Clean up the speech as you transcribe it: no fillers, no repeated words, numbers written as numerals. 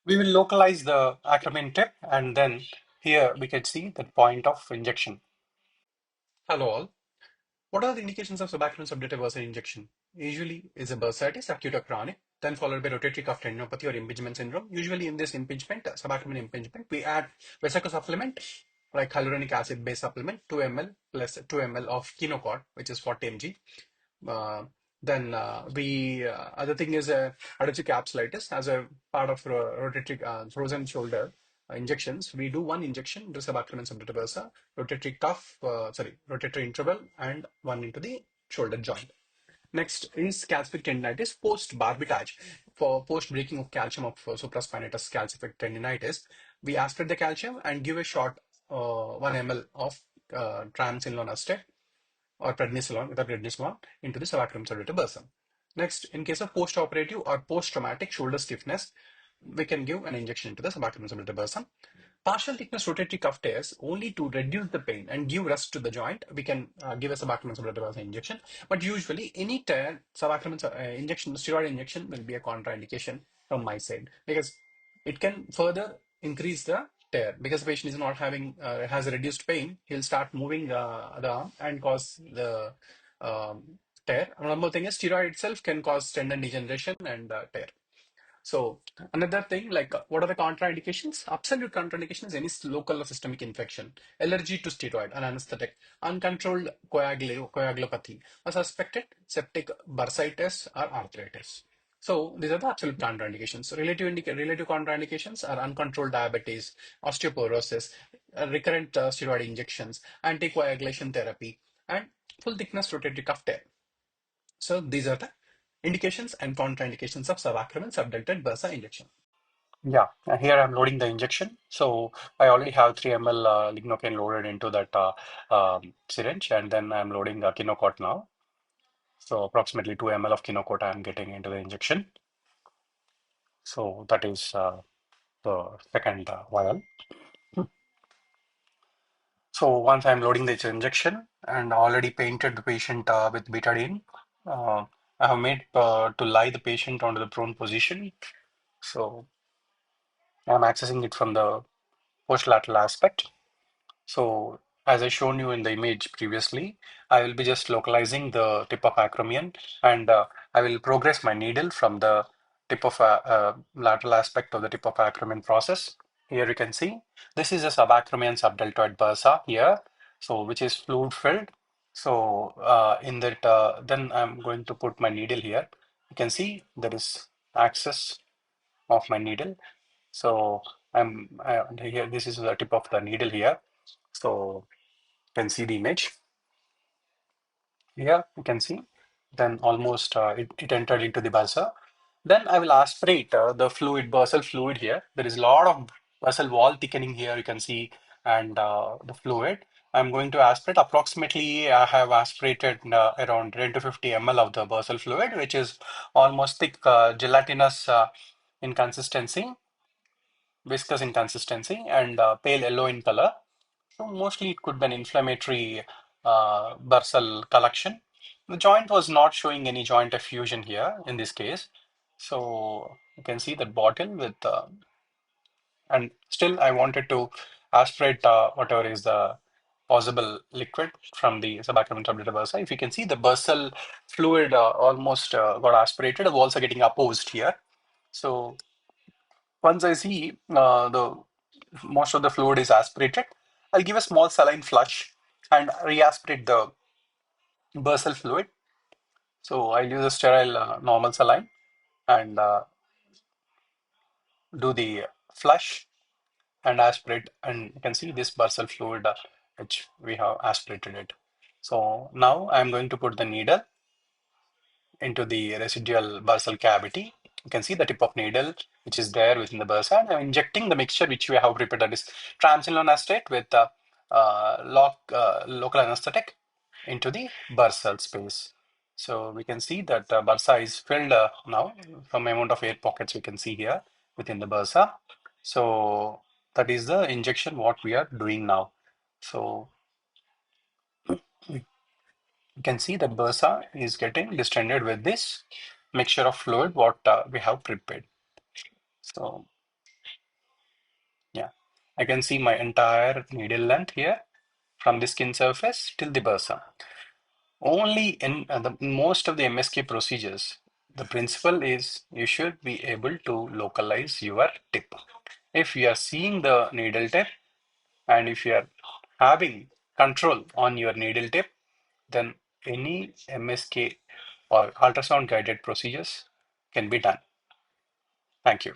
We will localize the acromion tip, and then here we can see the point of injection. Hello all. What are the indications of subacromial subductive bursa injection? Usually is a bursitis, acute or chronic, then followed by rotatory cuff tendinopathy or impingement syndrome. Usually in this impingement, subacromial impingement, we add vesico supplement like hyaluronic acid based supplement 2 ml plus 2 ml of kinocort, which is 40 mg. Then we other thing is allergy capsulitis as a part of rotatory frozen shoulder injections. We do one injection into subacromial subductive bursa, rotatory cuff, rotatory interval, and one into the shoulder joint. Next is calcific tendinitis post barbitage. For post breaking of calcium of supraspinatus calcific tendinitis, we aspirate the calcium and give a shot 1 ml of triamcinolone acetate or prednisolone without prednisolone into the subacromial subductive bursa. Next, in case of post-operative or post-traumatic shoulder stiffness, we can give an injection into the subacromial subductive bursa. Partial thickness rotatory cuff tears, only to reduce the pain and give rest to the joint, we can give a subacromial subductive bursa injection. But usually, any tear, subacromial injection, steroid injection will be a contraindication from my side because it can further increase the tear because the patient is not having has a reduced pain. He'll start moving the arm and cause the tear. One more thing is steroid itself can cause tendon degeneration and tear. So another thing, like what are the contraindications? Absolute contraindication is any local or systemic infection, allergy to steroid, an anesthetic, uncontrolled coagulopathy, a suspected septic bursitis or arthritis. So these are the absolute contraindications. Relative contraindications are uncontrolled diabetes, osteoporosis, recurrent steroid injections, anticoagulation therapy, and full thickness rotatory cuff tear. So these are the indications and contraindications of subacromial subducted bursa injection. Yeah, here I'm loading the injection. So I already have 3 ml lignocaine loaded into that syringe, and then I'm loading Kinocort now. So approximately 2 ml of Kinocort I'm getting into the injection. So that is the second vial. So once I'm loading this injection and already painted the patient with betadine, uh, I have made to lie the patient onto the prone position. So I'm accessing it from the post-lateral aspect. So as I shown you in the image previously, I will be just localizing the tip of acromion, and I will progress my needle from the tip of lateral aspect of the tip of acromion process. Here you can see this is a subacromion subdeltoid bursa here, so which is fluid filled. So in that, then I'm going to put my needle here. You can see there is access of my needle. So here. This is the tip of the needle here. So you can see the image here. You can see. Then almost it entered into the bursa. Then I will aspirate the fluid, bursal fluid here. There is a lot of bursal wall thickening here. You can see, and the fluid. I'm going to aspirate. Approximately, I have aspirated around 10 to 50 ml of the bursal fluid, which is almost thick, gelatinous in consistency, viscous in consistency, and pale yellow in color. So mostly it could be an inflammatory bursal collection. The joint was not showing any joint effusion here in this case. So you can see that bottle with, and still I wanted to aspirate whatever is the possible liquid from the subacromial subductive bursa. If you can see the bursal fluid almost got aspirated, the walls are getting opposed here. So once I see the most of the fluid is aspirated, I'll give a small saline flush and reaspirate the bursal fluid. So I'll use a sterile normal saline and do the flush and aspirate, and you can see this bursal fluid which we have aspirated it. So now I'm going to put the needle into the residual bursal cavity. You can see the tip of needle which is there within the bursa, and I'm injecting the mixture which we have prepared, that is triamcinolone acetate with local anesthetic into the bursal space. So we can see that the bursa is filled now. Some amount of air pockets we can see here within the bursa. So that is the injection what we are doing now. So you can see that bursa is getting distended with this mixture of fluid what we have prepared. So I can see my entire needle length here from the skin surface till the bursa. Only in most of the MSK procedures, the principle is you should be able to localize your tip. If you are seeing the needle tip and if you are having control on your needle tip, then any MSK or ultrasound guided procedures can be done. Thank you.